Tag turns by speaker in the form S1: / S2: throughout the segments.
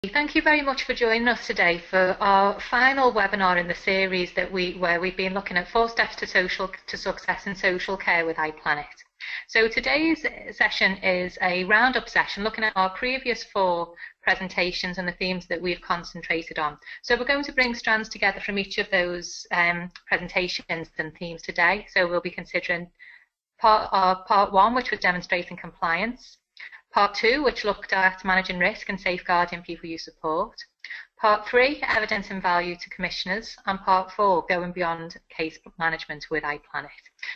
S1: Thank you very much for joining us today for our final webinar in the series where we've been looking at 4 steps to success in social care with iplanit. So today's session is a roundup session looking at our previous 4 presentations and the themes that we've concentrated on. So we're going to bring strands together from each of those presentations and themes today. So we'll be considering part 1, which was demonstrating compliance. Part 2, which looked at managing risk and safeguarding people you support. Part 3, evidence and value to commissioners. And Part 4, going beyond case management with iplanit.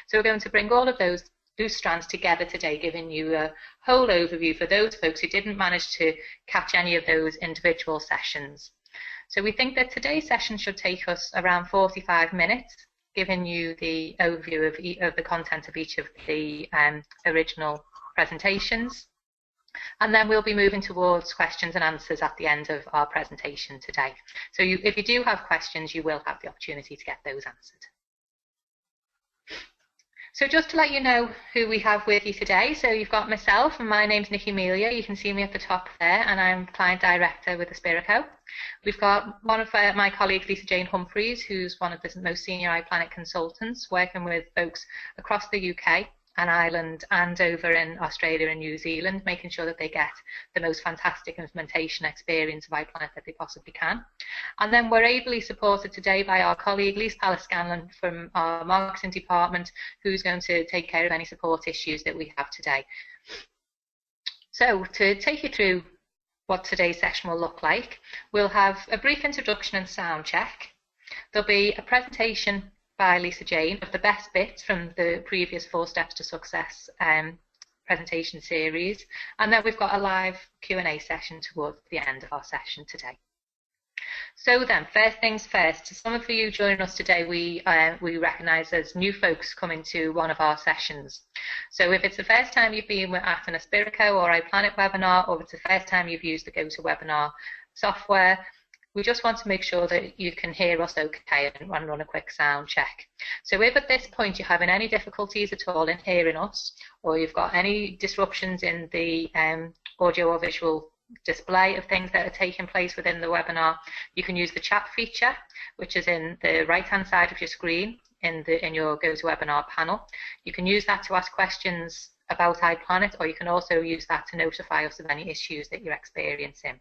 S1: So we're going to bring all of those strands together today, giving you a whole overview for those folks who didn't manage to catch any of those individual sessions. So we think that today's session should take us around 45 minutes, giving you the overview of the content of each of the original presentations. And then we'll be moving towards questions and answers at the end of our presentation today. So if you do have questions, you will have the opportunity to get those answered. So just to let you know who we have with you today, so you've got myself, and my name's Nikki Amelia. You can see me at the top there, and I'm Client Director with Aspirico. We've got one of my colleagues, Lisa Jane Humphreys, who's one of the most senior iplanit consultants, working with folks across the UK and Ireland and over in Australia and New Zealand, making sure that they get the most fantastic implementation experience of iplanit that they possibly can. And then we're ably supported today by our colleague Lise Pallas-Scanlon from our marketing department, who's going to take care of any support issues that we have today. So to take you through what today's session will look like, we'll have a brief introduction and sound check. There'll be a presentation by Lisa Jane of the best bits from the previous 4 steps to success presentation series, and then we've got a live Q&A session towards the end of our session today. So then, first things first, some of you joining us today we recognise as new folks coming to one of our sessions. So if it's the first time you've been at an Aspirico or iplanit webinar, or if it's the first time you've used the GoToWebinar software, we just want to make sure that you can hear us okay and run a quick sound check. So if at this point you're having any difficulties at all in hearing us, or you've got any disruptions in the audio or visual display of things that are taking place within the webinar, you can use the chat feature, which is in the right-hand side of your screen in your GoToWebinar panel. You can use that to ask questions about iplanit, or you can also use that to notify us of any issues that you're experiencing.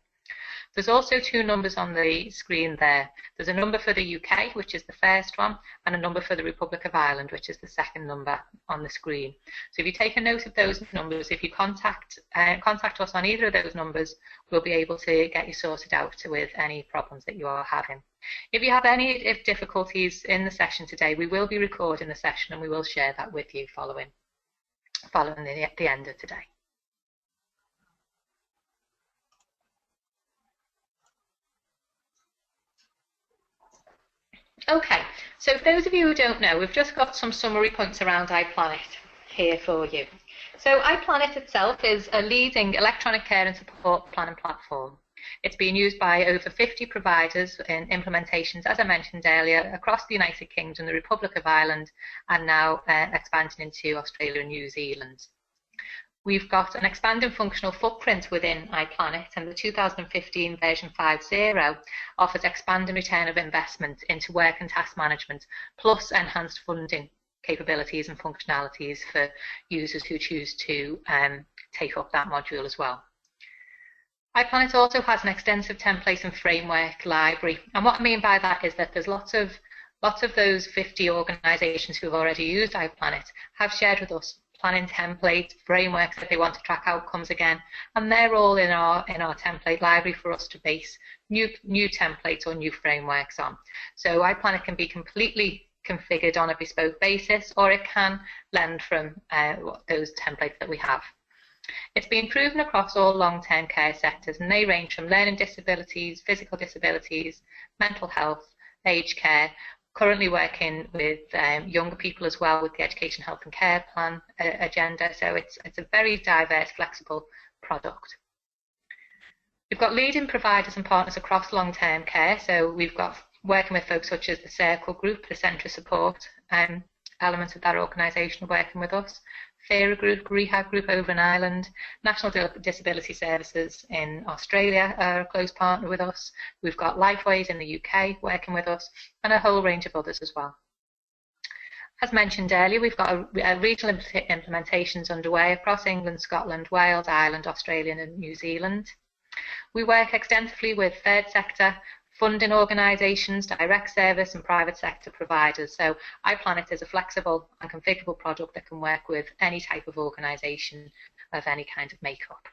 S1: There's also 2 numbers on the screen there. There's a number for the UK, which is the first one, and a number for the Republic of Ireland, which is the second number on the screen. So if you take a note of those numbers, if you contact us on either of those numbers, we'll be able to get you sorted out with any problems that you are having. If you have any difficulties in the session today, we will be recording the session and we will share that with you following the end of today. Okay, so for those of you who don't know, we've just got some summary points around iplanit here for you. So iplanit itself is a leading electronic care and support planning platform. It's being used by over 50 providers in implementations, as I mentioned earlier, across the United Kingdom, the Republic of Ireland, and now expanding into Australia and New Zealand. We've got an expanding functional footprint within iplanit, and the 2015 version 5.0 offers expanding return of investment into work and task management, plus enhanced funding capabilities and functionalities for users who choose to take up that module as well. iplanit also has an extensive template and framework library, and what I mean by that is that there's lots of those 50 organisations who have already used iplanit have shared with us planning templates, frameworks that they want to track outcomes again, and they're all in our template library for us to base new templates or new frameworks on. So iplanit can be completely configured on a bespoke basis, or it can lend from those templates that we have. It's been proven across all long-term care sectors, and they range from learning disabilities, physical disabilities, mental health, aged care, currently working with younger people as well with the Education, Health and Care Plan agenda. So it's a very diverse, flexible product. We've got leading providers and partners across long-term care. So we've got working with folks such as the Circle Group, the Centre of Support element of that organisation working with us. Fairer Group, Rehab Group over in Ireland, National Disability Services in Australia are a close partner with us. We've got Lifeways in the UK working with us, and a whole range of others as well. As mentioned earlier, we've got regional implementations underway across England, Scotland, Wales, Ireland, Australia and New Zealand. We work extensively with third sector, funding organisations, direct service and private sector providers. So iplanit is a flexible and configurable product that can work with any type of organisation of any kind of makeup.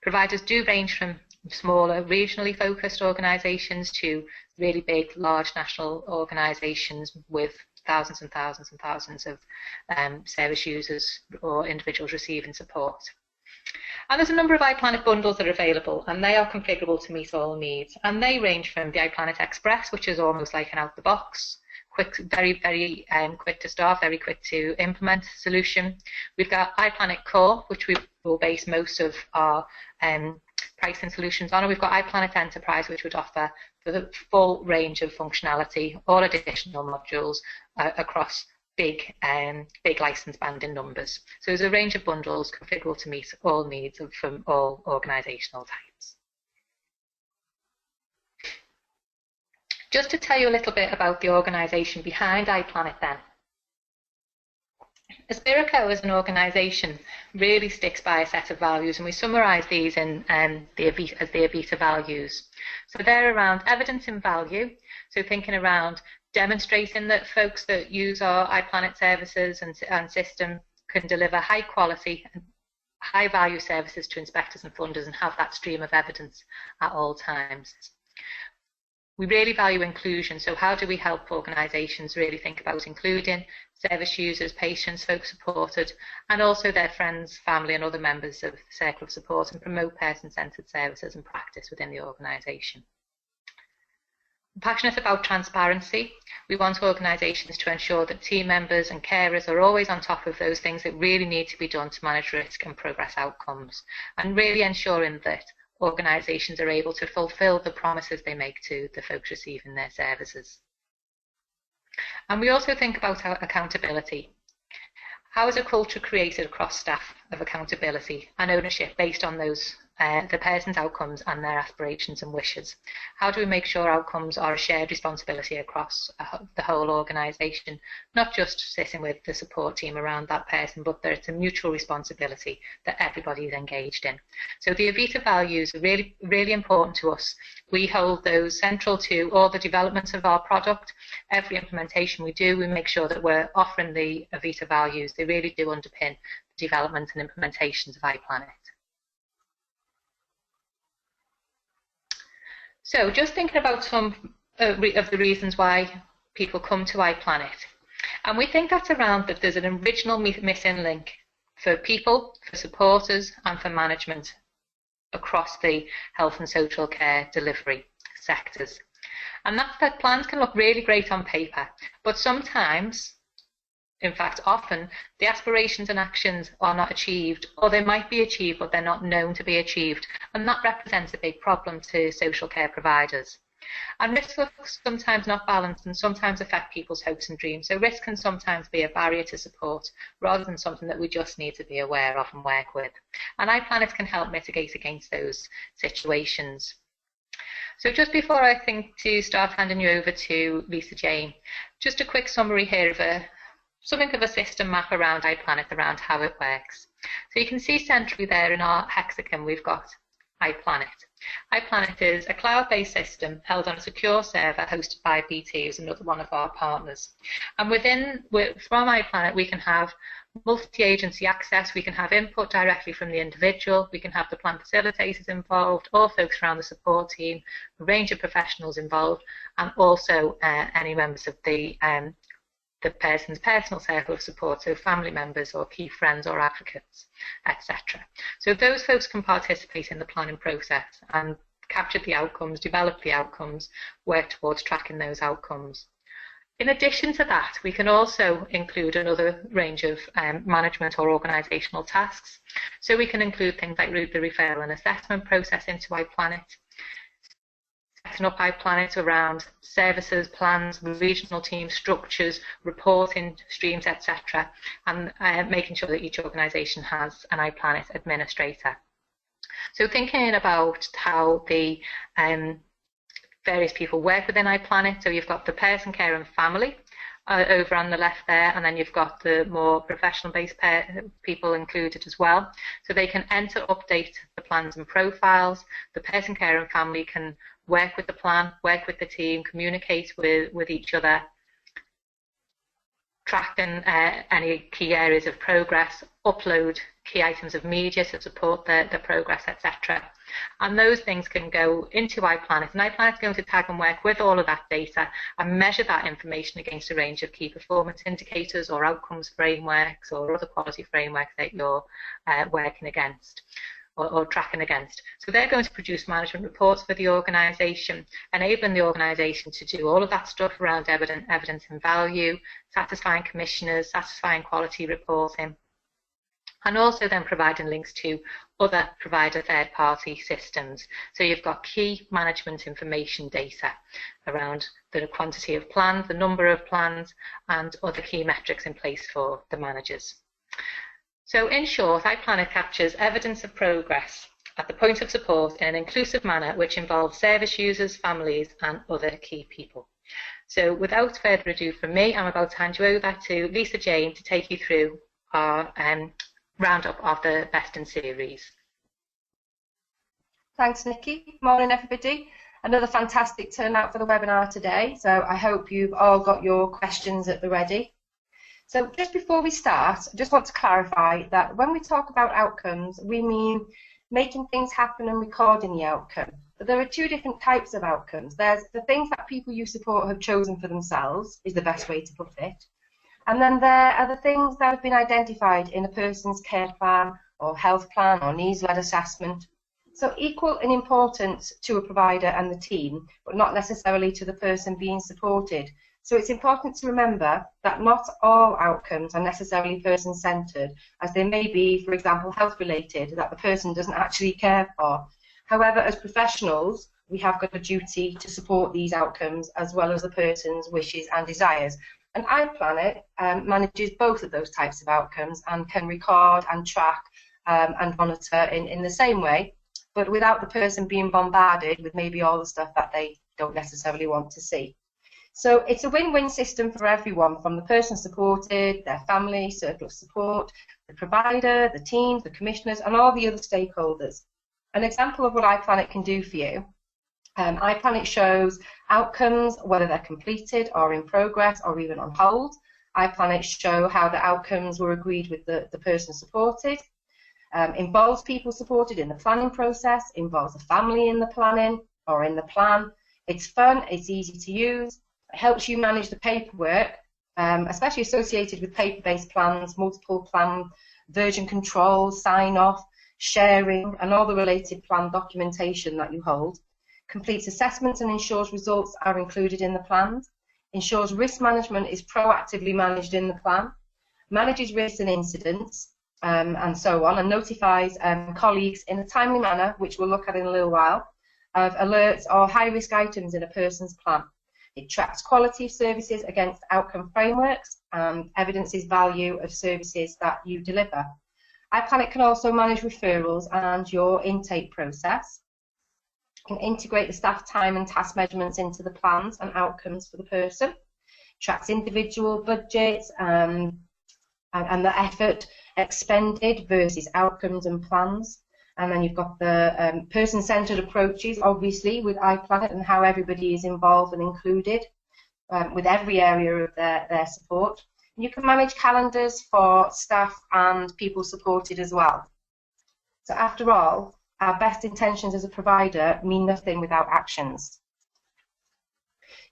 S1: Providers do range from smaller, regionally focused organisations to really big, large national organisations with thousands and thousands and thousands of service users or individuals receiving support. And there's a number of iplanit bundles that are available, and they are configurable to meet all needs. And they range from the iplanit Express, which is almost like an out-the-box, quick, very quick to start, very quick to implement solution. We've got iplanit Core, which we will base most of our pricing solutions on, and we've got iplanit Enterprise, which would offer the full range of functionality, all additional modules across big license banding numbers. So there's a range of bundles configurable to meet all needs from all organisational types. Just to tell you a little bit about the organisation behind iplanit then. Aspirico as an organisation really sticks by a set of values, and we summarise these in as the Avita values. So they're around evidence in value, so thinking around demonstrating that folks that use our iplanit services and system can deliver high quality and high value services to inspectors and funders and have that stream of evidence at all times. We really value inclusion, so how do we help organisations really think about including service users, patients, folks supported, and also their friends, family and other members of the circle of support, and promote person-centred services and practice within the organisation. I'm passionate about transparency. We want organisations to ensure that team members and carers are always on top of those things that really need to be done to manage risk and progress outcomes, and really ensuring that organisations are able to fulfil the promises they make to the folks receiving their services. And we also think about accountability. How is a culture created across staff of accountability and ownership based on those the person's outcomes and their aspirations and wishes? How do we make sure outcomes are a shared responsibility across the whole organisation, not just sitting with the support team around that person, but that it's a mutual responsibility that everybody is engaged in? So the Avita values are really, really important to us. We hold those central to all the development of our product. Every implementation we do, we make sure that we're offering the Avita values. They really do underpin the development and implementations of iplanit. So just thinking about some of the reasons why people come to iplanit. And we think that's around that there's an original missing link for people, for supporters and for management across the health and social care delivery sectors. And that's that plans can look really great on paper, but sometimes, in fact often, the aspirations and actions are not achieved, or they might be achieved but they're not known to be achieved, and that represents a big problem to social care providers. And risks are sometimes not balanced and sometimes affect people's hopes and dreams, so risk can sometimes be a barrier to support rather than something that we just need to be aware of and work with. And iplanit can help mitigate against those situations. So just before I think to start handing you over to Lisa Jane, just a quick summary here of something of a system map around iplanit, around how it works. So you can see centrally there in our hexagon we've got iplanit. iplanit is a cloud-based system held on a secure server hosted by BT, who's another one of our partners. And from iplanit we can have multi-agency access, we can have input directly from the individual, we can have the plan facilitators involved, all folks around the support team, a range of professionals involved, and also any members of the person's personal circle of support, so family members or key friends or advocates, etc. So those folks can participate in the planning process and capture the outcomes, develop the outcomes, work towards tracking those outcomes. In addition to that, we can also include another range of management or organisational tasks. So we can include things like the referral and assessment process into iplanit, setting up iplanit around services, plans, regional team structures, reporting streams, etc., and making sure that each organisation has an iplanit administrator. So thinking about how the various people work within iplanit, so you've got the person, care and family over on the left there, and then you've got the more professional-based people included as well. So they can enter, update the plans and profiles. The person, care and family can work with the plan, work with the team, communicate with each other, track any key areas of progress, upload key items of media to support the progress, etc. And those things can go into iplanit, and iplanit is going to tag and work with all of that data and measure that information against a range of key performance indicators or outcomes frameworks or other quality frameworks that you're working against or tracking against. So they're going to produce management reports for the organisation, enabling the organisation to do all of that stuff around evidence and value, satisfying commissioners, satisfying quality reporting, and also then providing links to other provider third-party systems. So you've got key management information data around the quantity of plans, the number of plans, and other key metrics in place for the managers. So in short, iplanit captures evidence of progress at the point of support in an inclusive manner which involves service users, families, and other key people. So without further ado from me, I'm about to hand you over to Lisa Jane to take you through our roundup of the Best in Series.
S2: Thanks, Nikki. Morning, everybody. Another fantastic turnout for the webinar today, so I hope you've all got your questions at the ready. So just before we start, I just want to clarify that when we talk about outcomes, we mean making things happen and recording the outcome. But there are two different types of outcomes. There's the things that people you support have chosen for themselves, is the best way to put it. And then there are the things that have been identified in a person's care plan or health plan or needs-led assessment. So equal in importance to a provider and the team, but not necessarily to the person being supported. So it's important to remember that not all outcomes are necessarily person-centred, as they may be, for example, health-related, that the person doesn't actually care for. However, as professionals, we have got a duty to support these outcomes as well as the person's wishes and desires. And iplanit manages both of those types of outcomes and can record and track and monitor in the same way, but without the person being bombarded with maybe all the stuff that they don't necessarily want to see. So it's a win-win system for everyone, from the person supported, their family, circle of support, the provider, the teams, the commissioners, and all the other stakeholders. An example of what iplanit can do for you. iplanit shows outcomes, whether they're completed or in progress or even on hold. iplanit show how the outcomes were agreed with the person supported. Involves people supported in the planning process, involves the family in the planning or in the plan. It's fun, it's easy to use. It helps you manage the paperwork, especially associated with paper-based plans, multiple plan version control, sign-off, sharing, and all the related plan documentation that you hold. Completes assessments and ensures results are included in the plans. Ensures risk management is proactively managed in the plan. Manages risks and incidents, and so on, and notifies colleagues in a timely manner, which we'll look at in a little while, of alerts or high-risk items in a person's plan. It tracks quality of services against outcome frameworks and evidences value of services that you deliver. iplanit can also manage referrals and your intake process. Can integrate the staff time and task measurements into the plans and outcomes for the person. Tracks individual budgets and the effort expended versus outcomes and plans. And then you've got the person-centred approaches, obviously, with iplanit and how everybody is involved and included with every area of their support. And you can manage calendars for staff and people supported as well. So after all, our best intentions as a provider mean nothing without actions.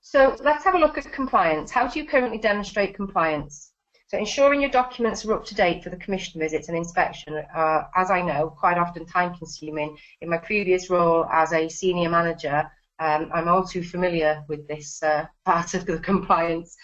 S2: So let's have a look at compliance. How do you currently demonstrate compliance? So ensuring your documents are up to date for the commission visits and inspection, as I know, quite often time consuming. In my previous role as a senior manager, I'm all too familiar with this part of the compliance.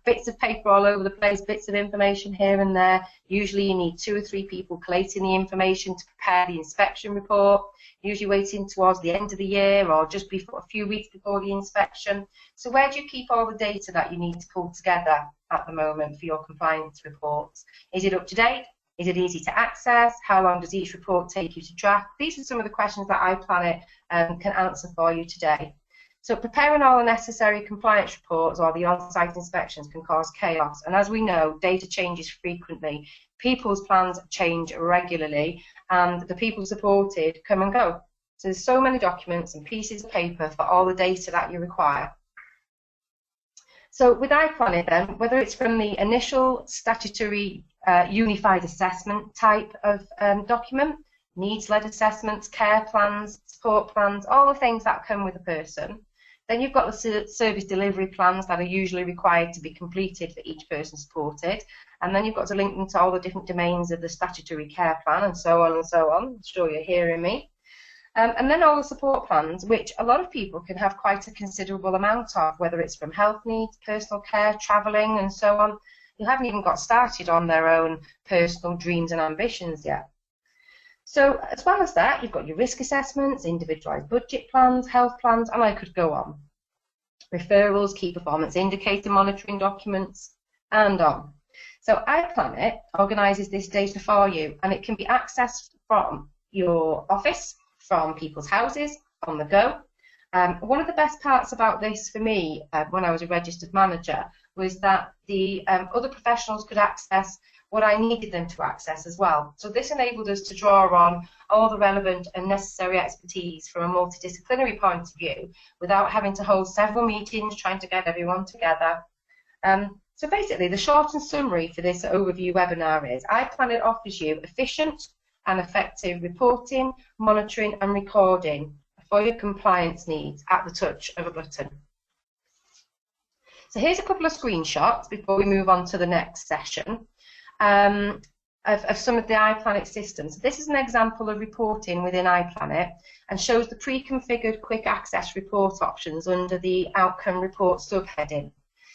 S2: Bits of paper all over the place, bits of information here and there. Usually you need 2 or 3 people collating the information to prepare the inspection report, usually waiting towards the end of the year or just before, a few weeks before the inspection. So where do you keep all the data that you need to pull together at the moment for your compliance reports? Is it up to date? Is it easy to access? How long does each report take you to draft? These are some of the questions that iplanit can answer for you today. So preparing all the necessary compliance reports or the on-site inspections can cause chaos. And as we know, data changes frequently. People's plans change regularly, and the people supported come and go. So there's so many documents and pieces of paper for all the data that you require. So with iplanit then, whether it's from the initial statutory unified assessment type of document, needs-led assessments, care plans, support plans, all the things that come with a person. Then you've got the service delivery plans that are usually required to be completed for each person supported. And then you've got to link them to all the different domains of the statutory care plan and so on and so on. I'm sure you're hearing me. And then all the support plans, which a lot of people can have quite a considerable amount of, whether it's from health needs, personal care, travelling and so on. You haven't even got started on their own personal dreams and ambitions yet. So as well as that, you've got your risk assessments, individualised budget plans, health plans, and I could go on. Referrals, key performance indicator monitoring documents, and on. So iplanit organises this data for you, and it can be accessed from your office, from people's houses, on the go. One of the best parts about this for me, when I was a registered manager, was that the other professionals could access what I needed them to access as well. So this enabled us to draw on all the relevant and necessary expertise from a multidisciplinary point of view without having to hold several meetings trying to get everyone together. So basically, the short and summary for this overview webinar is iplanit offers you efficient and effective reporting, monitoring and recording for your compliance needs at the touch of a button. So here's a couple of screenshots before we move on to the next session. Of some of the iplanit systems. This is an example of reporting within iplanit and shows the pre-configured quick access report options under the outcome report subheading.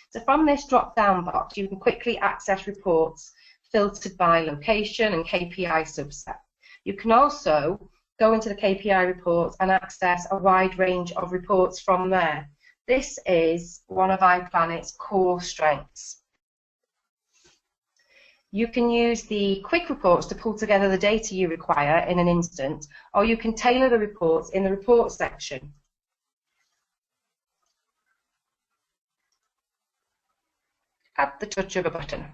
S2: So from this drop-down box you can quickly access reports filtered by location and KPI subset. You can also go into the KPI reports and access a wide range of reports from there. This is one of iplanit's core strengths. You can use the quick reports to pull together the data you require in an instant, or you can tailor the reports in the report section. At the touch of a button.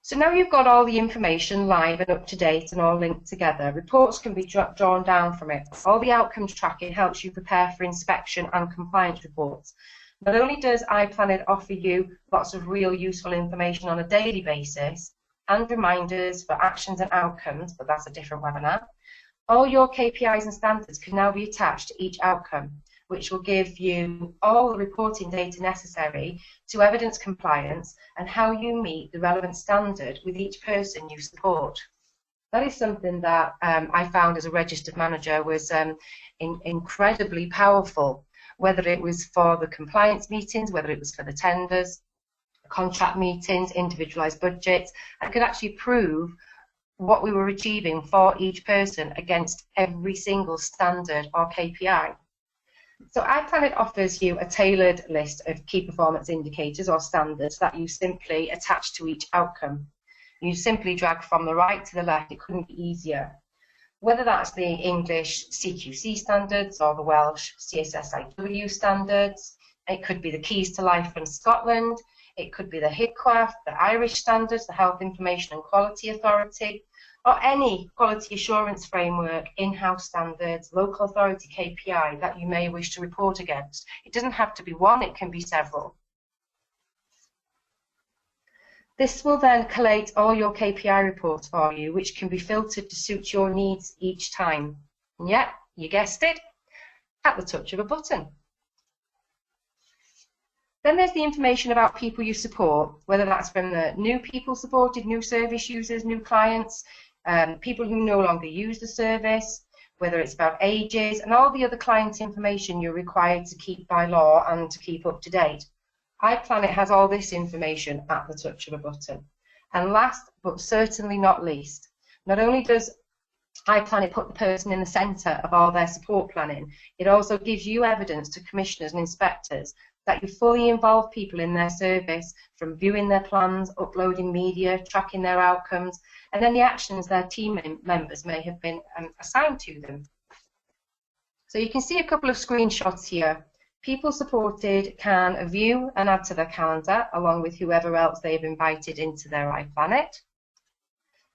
S2: So now you've got all the information live and up to date and all linked together. Reports can be drawn down from it. All the outcomes tracking helps you prepare for inspection and compliance reports. Not only does iplanit offer you lots of real useful information on a daily basis and reminders for actions and outcomes, but that's a different webinar, all your KPIs and standards can now be attached to each outcome, which will give you all the reporting data necessary to evidence compliance and how you meet the relevant standard with each person you support. That is something that I found as a registered manager was incredibly powerful. Whether it was for the compliance meetings, whether it was for the tenders, contract meetings, individualised budgets, I could actually prove what we were achieving for each person against every single standard or KPI. So iplanit offers you a tailored list of key performance indicators or standards that you simply attach to each outcome. You simply drag from the right to the left, it couldn't be easier. Whether that's the English CQC standards or the Welsh CSSIW standards, it could be the Keys to Life from Scotland, it could be the HICWAF, the Irish standards, the Health Information and Quality Authority, or any quality assurance framework, in-house standards, local authority KPI that you may wish to report against. It doesn't have to be one, it can be several. This will then collate all your KPI reports for you, which can be filtered to suit your needs each time. And yeah, you guessed it, at the touch of a button. Then there's the information about people you support, whether that's from the new people supported, new service users, new clients, people who no longer use the service, whether it's about ages and all the other client information you're required to keep by law and to keep up to date. iplanit has all this information at the touch of a button. And last but certainly not least, not only does iplanit put the person in the centre of all their support planning, it also gives you evidence to commissioners and inspectors that you fully involve people in their service, from viewing their plans, uploading media, tracking their outcomes, and any actions their team members may have been assigned to them. So you can see a couple of screenshots here. People supported can view and add to their calendar along with whoever else they've invited into their iplanit.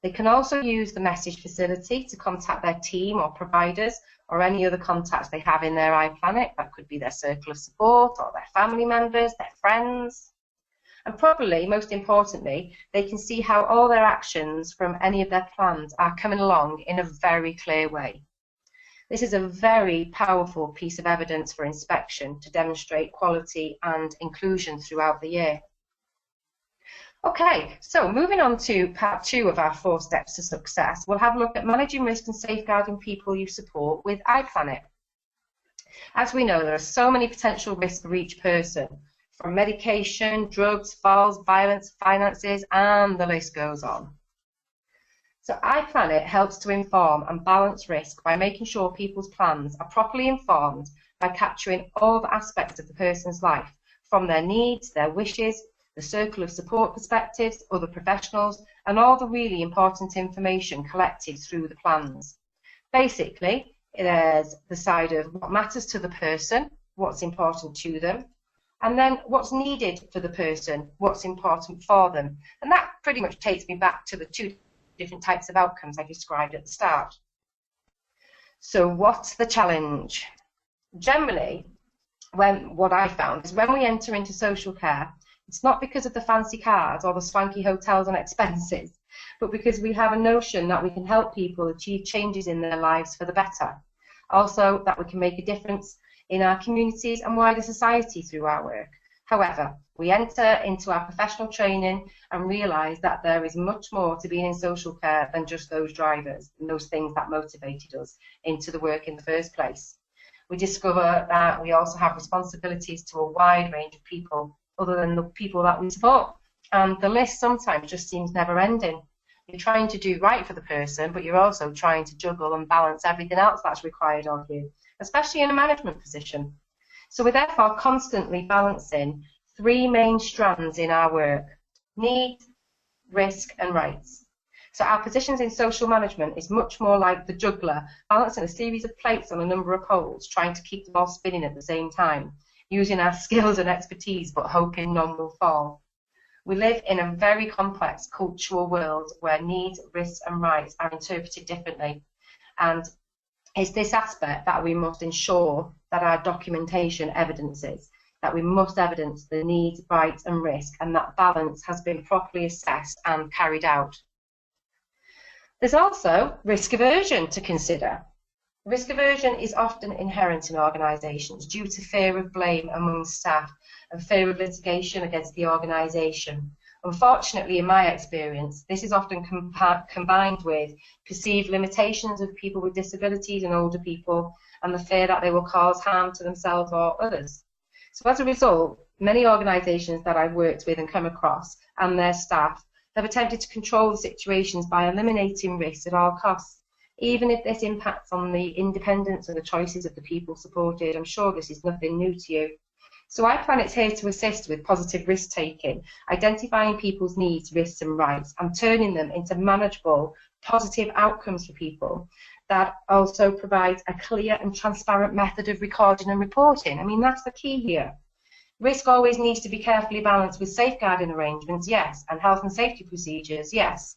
S2: They can also use the message facility to contact their team or providers or any other contacts they have in their iplanit. That could be their circle of support or their family members, their friends. And probably, most importantly, they can see how all their actions from any of their plans are coming along in a very clear way. This is a very powerful piece of evidence for inspection to demonstrate quality and inclusion throughout the year. Okay, so moving on to part 2 of our 4 steps to success, we'll have a look at managing risk and safeguarding people you support with iplanit. As we know, there are so many potential risks for each person, from medication, drugs, falls, violence, finances, and the list goes on. So iplanit helps to inform and balance risk by making sure people's plans are properly informed by capturing all the aspects of the person's life, from their needs, their wishes, the circle of support perspectives, other professionals, and all the really important information collected through the plans. Basically, there's the side of what matters to the person, what's important to them, and then what's needed for the person, what's important for them. And that pretty much takes me back to the 2 different types of outcomes I described at the start. So what's the challenge? Generally, what I found is when we enter into social care, it's not because of the fancy cars or the swanky hotels and expenses, but because we have a notion that we can help people achieve changes in their lives for the better. Also, that we can make a difference in our communities and wider society through our work. However, we enter into our professional training and realise that there is much more to being in social care than just those drivers and those things that motivated us into the work in the first place. We discover that we also have responsibilities to a wide range of people other than the people that we support. And the list sometimes just seems never ending. You're trying to do right for the person, but you're also trying to juggle and balance everything else that's required of you, especially in a management position. So we're therefore constantly balancing 3 main strands in our work: need, risk, and rights. So our positions in social management is much more like the juggler, balancing a series of plates on a number of poles, trying to keep them all spinning at the same time, using our skills and expertise, but hoping none will fall. We live in a very complex cultural world where needs, risks, and rights are interpreted differently. And it's this aspect that we must ensure that our documentation evidences, that we must evidence the needs, rights, and risk, and that balance has been properly assessed and carried out. There's also risk aversion to consider. Risk aversion is often inherent in organisations due to fear of blame among staff and fear of litigation against the organisation. Unfortunately, in my experience, this is often combined with perceived limitations of people with disabilities and older people, and the fear that they will cause harm to themselves or others. So as a result, many organisations that I've worked with and come across and their staff have attempted to control the situations by eliminating risks at all costs, even if this impacts on the independence and the choices of the people supported. I'm sure this is nothing new to you. So iplanit's here to assist with positive risk-taking, identifying people's needs, risks and rights, and turning them into manageable, positive outcomes for people that also provides a clear and transparent method of recording and reporting. I mean, that's the key here. Risk always needs to be carefully balanced with safeguarding arrangements, yes, and health and safety procedures, yes.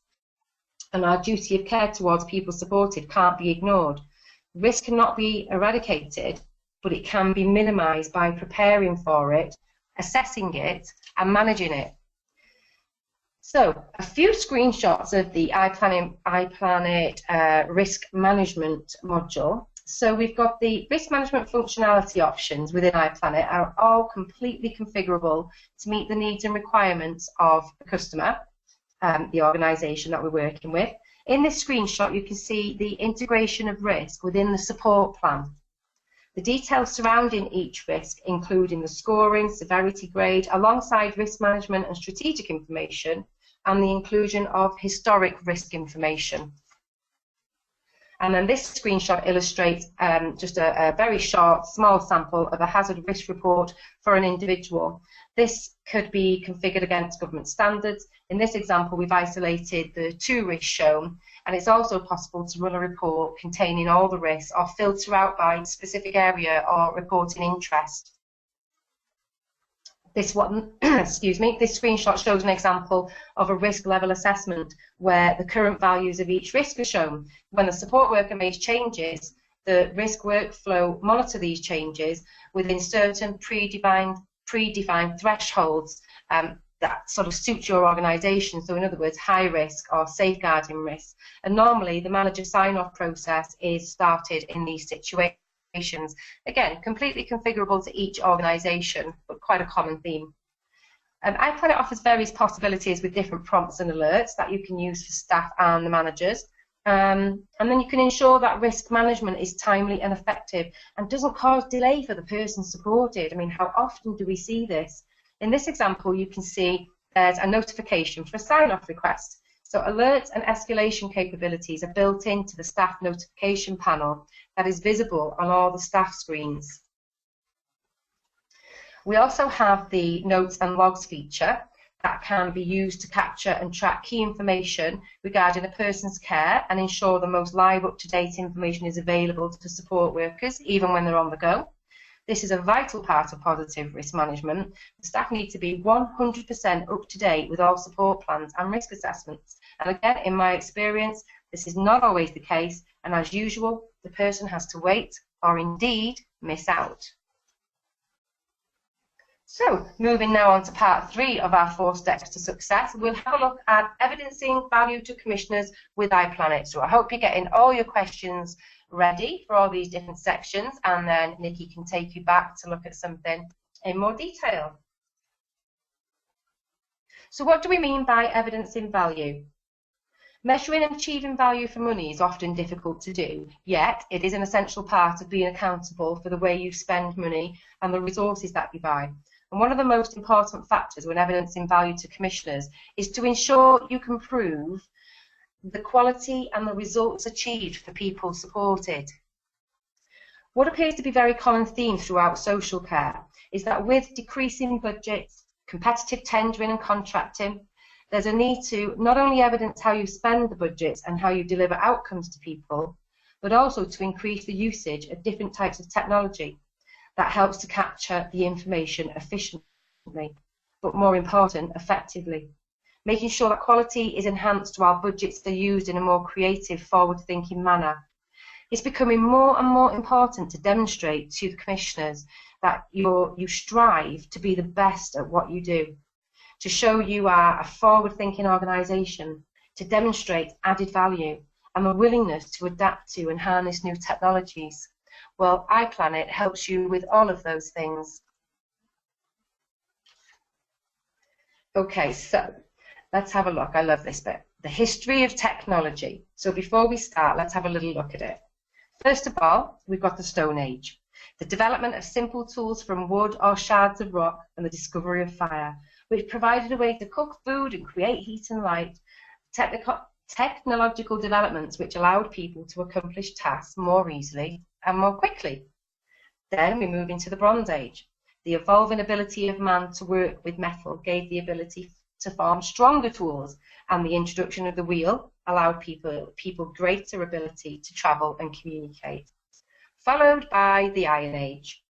S2: And our duty of care towards people supported can't be ignored. Risk cannot be eradicated, but it can be minimised by preparing for it, assessing it, and managing it. So, a few screenshots of the iplanit risk management module. So we've got the risk management functionality options within iplanit are all completely configurable to meet the needs and requirements of the customer, the organisation that we're working with. In this screenshot, you can see the integration of risk within the support plan. The details surrounding each risk, including the scoring, severity grade, alongside risk management and strategic information, and the inclusion of historic risk information. And then this screenshot illustrates just a very short, small sample of a hazard risk report for an individual. This could be configured against government standards. In this example, we've isolated the 2 risks shown, and it's also possible to run a report containing all the risks or filter out by specific area or reporting interest. This one, excuse me, this screenshot shows an example of a risk level assessment where the current values of each risk are shown. When the support worker makes changes, the risk workflow monitor these changes within certain predefined thresholds that sort of suit your organisation. So in other words, high risk or safeguarding risk. And normally the manager sign-off process is started in these situations. Again, completely configurable to each organisation, but quite a common theme. iplanit offers various possibilities with different prompts and alerts that you can use for staff and the managers. And then you can ensure that risk management is timely and effective and doesn't cause delay for the person supported. I mean, how often do we see this? In this example, you can see there's a notification for a sign-off request. So alerts and escalation capabilities are built into the staff notification panel that is visible on all the staff screens. We also have the notes and logs feature that can be used to capture and track key information regarding a person's care and ensure the most live, up-to-date information is available to support workers even when they're on the go. This is a vital part of positive risk management. The staff need to be 100% up to date with all support plans and risk assessments. And again, in my experience, this is not always the case, and as usual, the person has to wait or indeed miss out. So, moving now on to part 3 of our 4 steps to success, we'll have a look at evidencing value to commissioners with iplanit. So I hope you're getting all your questions ready for all these different sections, and then Nikki can take you back to look at something in more detail. So what do we mean by evidencing value? Measuring and achieving value for money is often difficult to do, yet it is an essential part of being accountable for the way you spend money and the resources that you buy. And one of the most important factors when evidencing value to commissioners is to ensure you can prove the quality and the results achieved for people supported. What appears to be very common themes throughout social care is that with decreasing budgets, competitive tendering and contracting, there's a need to not only evidence how you spend the budgets and how you deliver outcomes to people, but also to increase the usage of different types of technology that helps to capture the information efficiently, but more important, effectively. Making sure that quality is enhanced while budgets are used in a more creative, forward-thinking manner. It's becoming more and more important to demonstrate to the commissioners that you strive to be the best at what you do, to show you are a forward-thinking organisation, to demonstrate added value and the willingness to adapt to and harness new technologies. Well, iplanit helps you with all of those things. Okay, so let's have a look. I love this bit. The history of technology. So before we start, let's have a little look at it. First of all, we've got the Stone Age. The development of simple tools from wood or shards of rock and the discovery of fire, which provided a way to cook food and create heat and light. Technological developments which allowed people to accomplish tasks more easily and more quickly. Then we move into the Bronze Age. The evolving ability of man to work with metal gave the ability to form stronger tools, and the introduction of the wheel allowed people greater ability to travel and communicate. Followed by the Iron Age.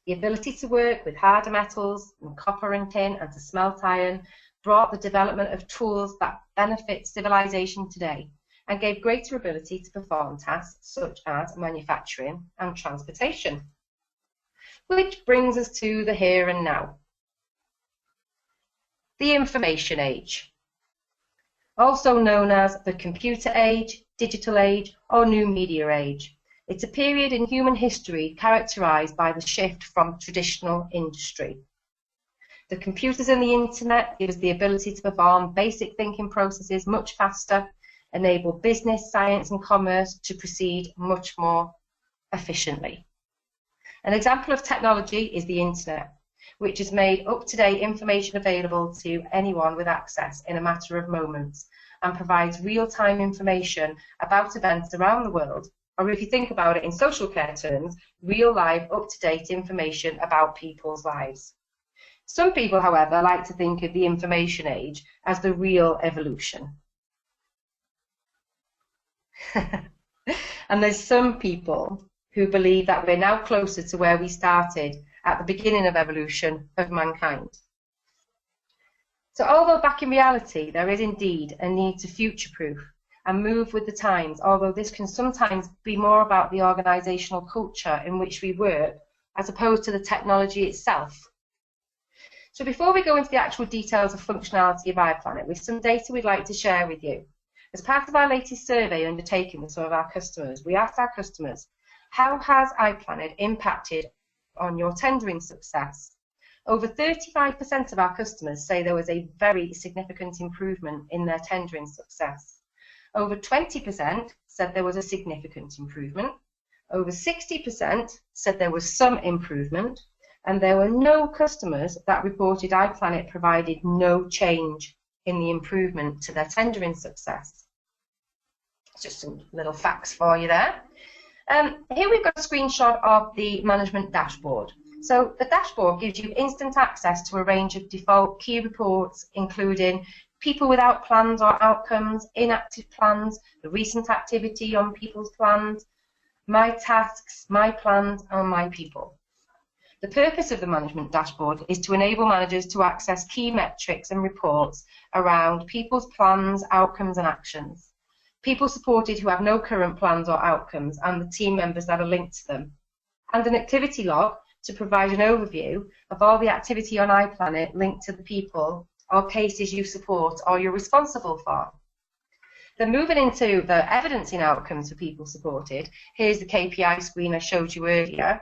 S2: The ability to work with harder metals and copper and tin and to smelt iron brought the development of tools that benefit civilization today and gave greater ability to perform tasks such as manufacturing and transportation. Which brings us to the here and now. The Information Age, also known as the Computer Age, Digital Age, or New Media Age. It's a period in human history characterized by the shift from traditional industry. The computers and the internet give us the ability to perform basic thinking processes much faster, enable business, science and commerce to proceed much more efficiently. An example of technology is the internet, which has made up-to-date information available to anyone with access in a matter of moments and provides real-time information about events around the world, or if you think about it in social care terms, real live up-to-date information about people's lives. Some people, however, like to think of the information age as the real evolution. And there's some people who believe that we're now closer to where we started at the beginning of evolution of mankind. So although back in reality there is indeed a need to future-proof and move with the times, although this can sometimes be more about the organisational culture in which we work as opposed to the technology itself. So before we go into the actual details of functionality of iplanit, with some data we'd like to share with you. As part of our latest survey undertaken with some of our customers, we asked our customers, how has iplanit impacted on your tendering success? Over 35% of our customers say there was a very significant improvement in their tendering success. Over 20% said there was a significant improvement. Over 60% said there was some improvement. And there were no customers that reported iplanit provided no change in the improvement to their tendering success. Just some little facts for you there. Here we've got a screenshot of the management dashboard. So the dashboard gives you instant access to a range of default key reports, including people without plans or outcomes, inactive plans, the recent activity on people's plans, my tasks, my plans, and my people. The purpose of the management dashboard is to enable managers to access key metrics and reports around people's plans, outcomes, and actions, people supported who have no current plans or outcomes, and the team members that are linked to them, and an activity log to provide an overview of all the activity on iplanit linked to the people or cases you support or you're responsible for. Then moving into the evidencing outcomes for people supported, here's the KPI screen I showed you earlier.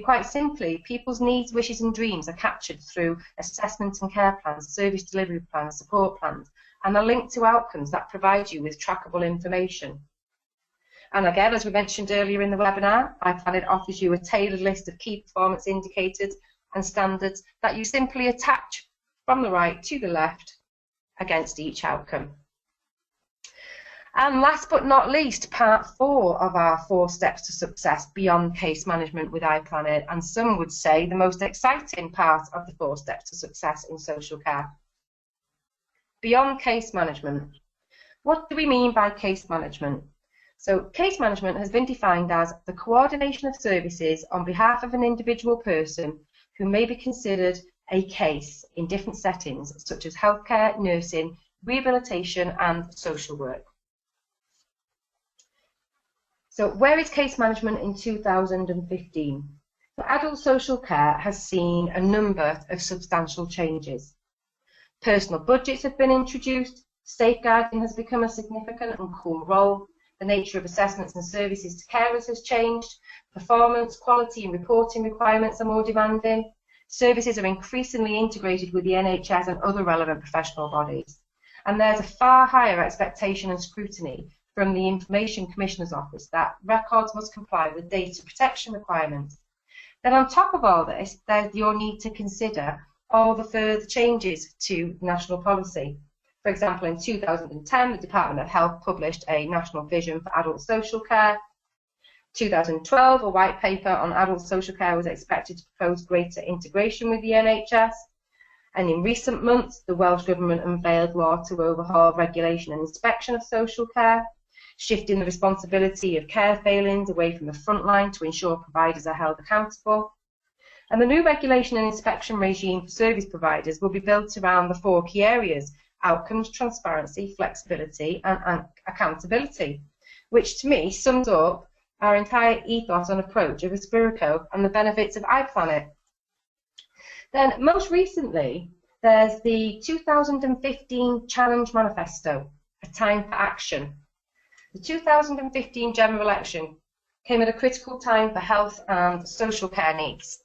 S2: Quite simply, people's needs, wishes and dreams are captured through assessment and care plans, service delivery plans, support plans, and are linked to outcomes that provide you with trackable information. And again, as we mentioned earlier in the webinar, iplanit offers you a tailored list of key performance indicators and standards that you simply attach from the right to the left against each outcome. And last but not least, part 4 of our 4 steps to success beyond case management with iplanit, and some would say the most exciting part of the 4 steps to success in social care. Beyond case management. What do we mean by case management? So case management has been defined as the coordination of services on behalf of an individual person who may be considered a case in different settings such as healthcare, nursing, rehabilitation and social work. So where is case management in 2015? So adult social care has seen a number of substantial changes. Personal budgets have been introduced, safeguarding has become a significant and core role, the nature of assessments and services to carers has changed, performance, quality and reporting requirements are more demanding, services are increasingly integrated with the NHS and other relevant professional bodies, and there's a far higher expectation and scrutiny from the Information Commissioner's Office that records must comply with data protection requirements. Then on top of all this, there's your need to consider all the further changes to national policy. For example, in 2010, the Department of Health published a national vision for adult social care. 2012, a white paper on adult social care was expected to propose greater integration with the NHS. And in recent months, the Welsh Government unveiled law to overhaul regulation and inspection of social care, shifting the responsibility of care failings away from the front line to ensure providers are held accountable. And the new regulation and inspection regime for service providers will be built around the 4 key areas: outcomes, transparency, flexibility and accountability, which to me sums up our entire ethos and approach of Aspirico and the benefits of iplanit. Then most recently, there's the 2015 Challenge Manifesto, A Time for Action. The 2015 general election came at a critical time for health and social care needs.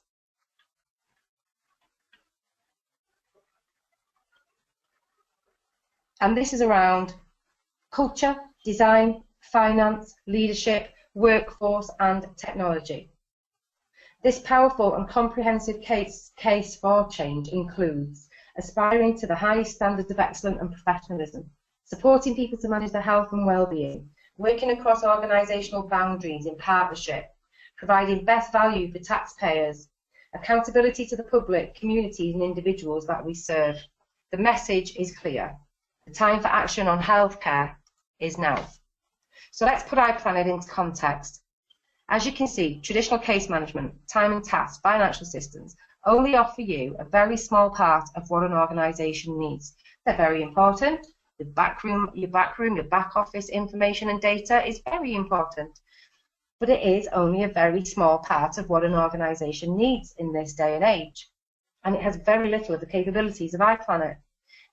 S2: And this is around culture, design, finance, leadership, workforce and technology. This powerful and comprehensive case for change includes aspiring to the highest standards of excellence and professionalism, supporting people to manage their health and well-being, working across organisational boundaries in partnership, providing best value for taxpayers, accountability to the public, communities and individuals that we serve. The message is clear. The time for action on healthcare is now. So let's put iplanit into context. As you can see, traditional case management, time and task, financial systems only offer you a very small part of what an organisation needs. They're very important. Your back office information and data is very important. But it is only a very small part of what an organisation needs in this day and age. And it has very little of the capabilities of iplanit.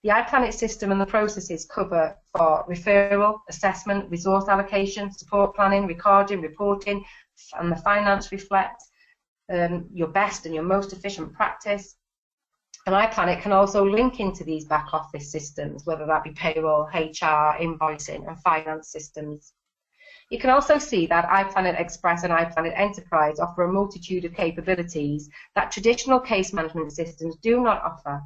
S2: The iplanit system and the processes cover for referral, assessment, resource allocation, support planning, recording, reporting, and the finance reflect your best and your most efficient practice. And iplanit can also link into these back office systems, whether that be payroll, HR, invoicing, and finance systems. You can also see that iplanit Express and iplanit Enterprise offer a multitude of capabilities that traditional case management systems do not offer.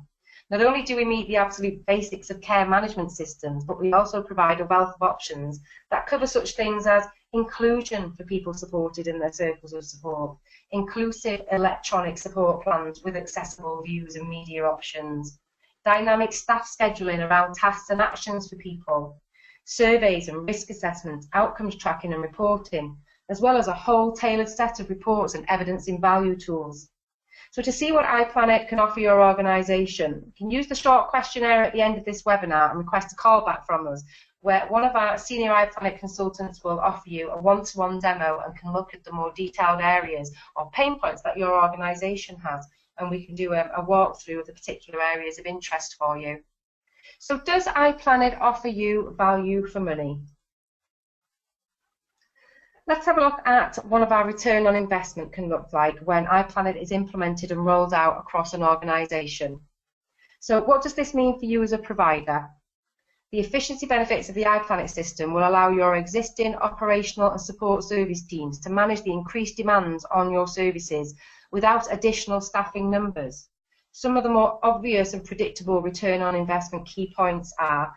S2: Not only do we meet the absolute basics of care management systems, but we also provide a wealth of options that cover such things as inclusion for people supported in their circles of support, inclusive electronic support plans with accessible views and media options, dynamic staff scheduling around tasks and actions for people, surveys and risk assessments, outcomes tracking and reporting, as well as a whole tailored set of reports and evidencing value tools. So to see what iplanit can offer your organisation, you can use the short questionnaire at the end of this webinar and request a callback from us, where one of our senior iplanit consultants will offer you a one-to-one demo and can look at the more detailed areas or pain points that your organisation has, and we can do a walkthrough of the particular areas of interest for you. So does iplanit offer you value for money? Let's have a look at what our return on investment can look like when iplanit is implemented and rolled out across an organisation. So what does this mean for you as a provider? The efficiency benefits of the iplanit system will allow your existing operational and support service teams to manage the increased demands on your services without additional staffing numbers. Some of the more obvious and predictable return on investment key points are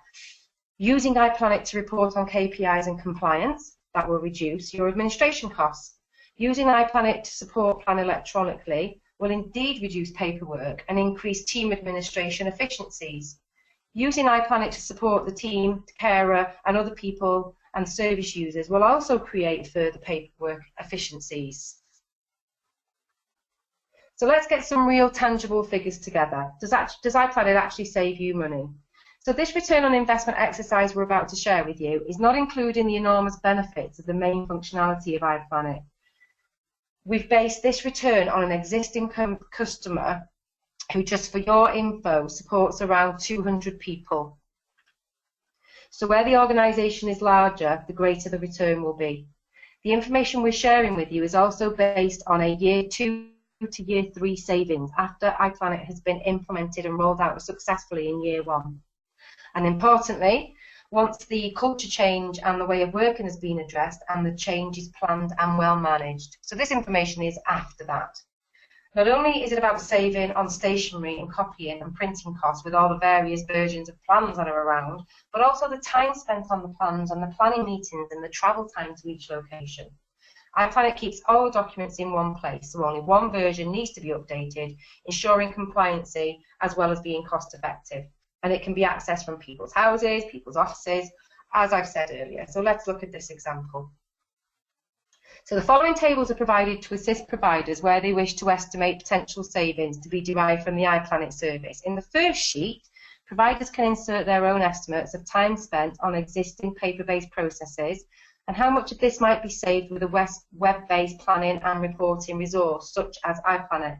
S2: using iplanit to report on KPIs and compliance. That will reduce your administration costs. Using iplanit to support plan electronically will indeed reduce paperwork and increase team administration efficiencies. Using iplanit to support the team, carer and other people and service users will also create further paperwork efficiencies. So let's get some real tangible figures together. Does iplanit actually save you money? So this return on investment exercise we're about to share with you is not including the enormous benefits of the main functionality of iplanit. We've based this return on an existing customer who, just for your info, supports around 200 people. So where the organisation is larger, the greater the return will be. The information we're sharing with you is also based on a year 2 to year 3 savings after iplanit has been implemented and rolled out successfully in year 1. And importantly, once the culture change and the way of working has been addressed and the change is planned and well managed. So this information is after that. Not only is it about saving on stationery and copying and printing costs with all the various versions of plans that are around, but also the time spent on the plans and the planning meetings and the travel time to each location. iplanit keeps all the documents in one place, so only one version needs to be updated, ensuring compliancy as well as being cost effective. And it can be accessed from people's houses, people's offices, as I've said earlier. So let's look at this example. So the following tables are provided to assist providers where they wish to estimate potential savings to be derived from the iplanit service. In the first sheet, providers can insert their own estimates of time spent on existing paper-based processes and how much of this might be saved with a web-based planning and reporting resource such as iplanit.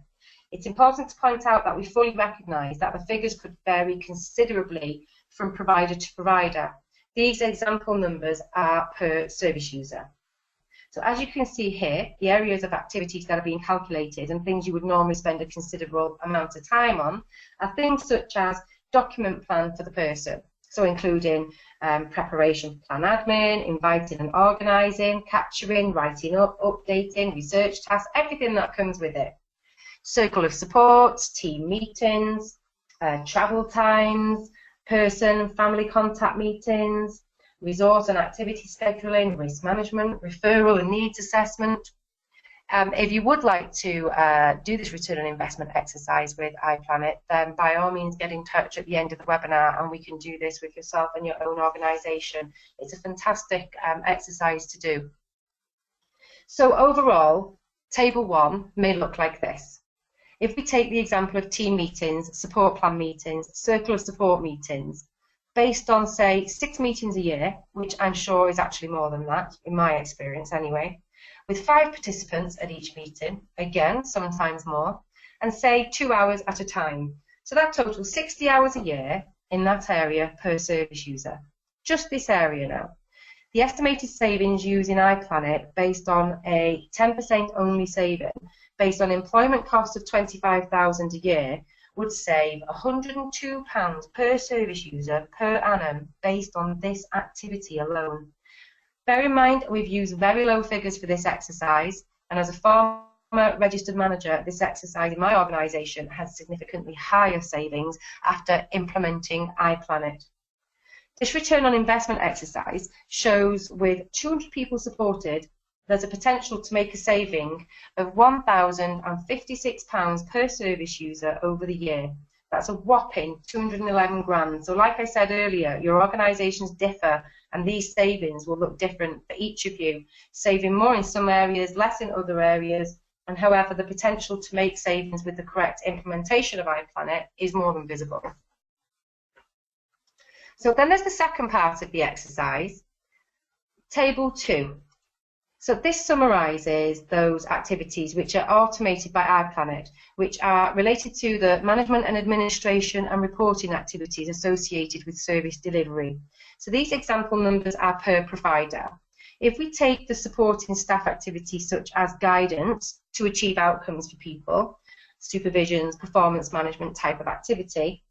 S2: It's important to point out that we fully recognise that the figures could vary considerably from provider to provider. These example numbers are per service user. So as you can see here, the areas of activities that are being calculated and things you would normally spend a considerable amount of time on are things such as document plan for the person, So including preparation for plan admin, inviting and organising, capturing, writing up, updating, research tasks, everything that comes with it. Circle of support, team meetings, travel times, person and family contact meetings, resource and activity scheduling, risk management, referral and needs assessment. If you would like to do this return on investment exercise with iplanit, then by all means get in touch at the end of the webinar and we can do this with yourself and your own organisation. It's a fantastic exercise to do. So overall, table 1 may look like this. If we take the example of team meetings, support plan meetings, circle of support meetings, based on, say, 6 meetings a year, which I'm sure is actually more than that, in my experience anyway, with 5 participants at each meeting, again, sometimes more, and say 2 hours at a time. So that totals 60 hours a year in that area per service user. Just this area now. The estimated savings using iplanit based on a 10% only saving, based on employment costs of £25,000 a year, would save £102 per service user per annum based on this activity alone. Bear in mind, we've used very low figures for this exercise, and as a former registered manager, this exercise in my organisation has significantly higher savings after implementing iplanit. This return on investment exercise shows with 200 people supported, there's a potential to make a saving of £1,056 per service user over the year. That's a whopping 211 grand. So like I said earlier, your organisations differ and these savings will look different for each of you, saving more in some areas, less in other areas, and however the potential to make savings with the correct implementation of iplanit is more than visible. So then there's the second part of the exercise, table 2. So this summarises those activities which are automated by iplanit, which are related to the management and administration and reporting activities associated with service delivery. So these example numbers are per provider. If we take the supporting staff activities such as guidance to achieve outcomes for people, supervisions, performance management type of activity,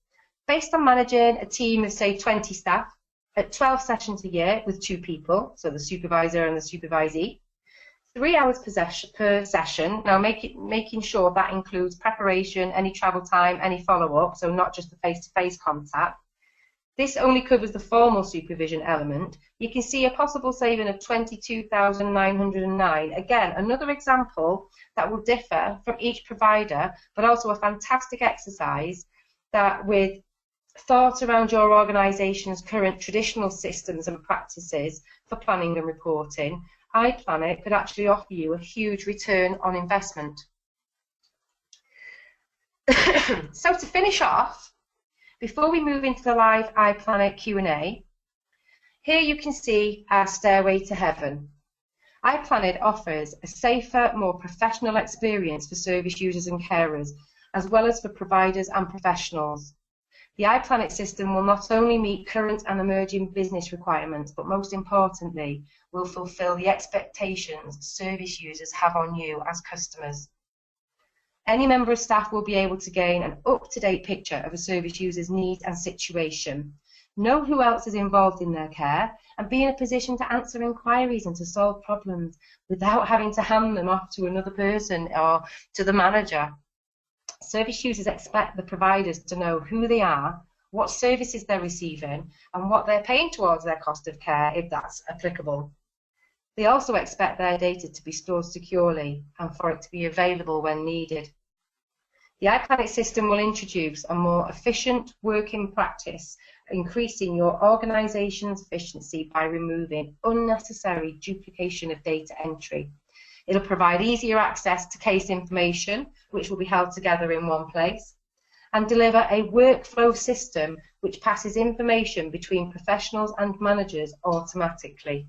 S2: based on managing a team of say 20 staff at 12 sessions a year with 2 people, so the supervisor and the supervisee, 3 hours per session, now making sure that includes preparation, any travel time, any follow-up, so not just the face-to-face contact. This only covers the formal supervision element. You can see a possible saving of 22,909. Again, another example that will differ from each provider, but also a fantastic exercise that with thought around your organisation's current traditional systems and practices for planning and reporting, iplanit could actually offer you a huge return on investment. So to finish off, before we move into the live iplanit Q&A, here you can see our stairway to heaven. iplanit offers a safer, more professional experience for service users and carers, as well as for providers and professionals. The iplanit system will not only meet current and emerging business requirements, but most importantly, will fulfil the expectations service users have on you as customers. Any member of staff will be able to gain an up-to-date picture of a service user's needs and situation, know who else is involved in their care, and be in a position to answer inquiries and to solve problems without having to hand them off to another person or to the manager. Service users expect the providers to know who they are, what services they're receiving, and what they're paying towards their cost of care, if that's applicable. They also expect their data to be stored securely and for it to be available when needed. The iplanit system will introduce a more efficient working practice, increasing your organisation's efficiency by removing unnecessary duplication of data entry. It'll provide easier access to case information, which will be held together in one place, and deliver a workflow system which passes information between professionals and managers automatically.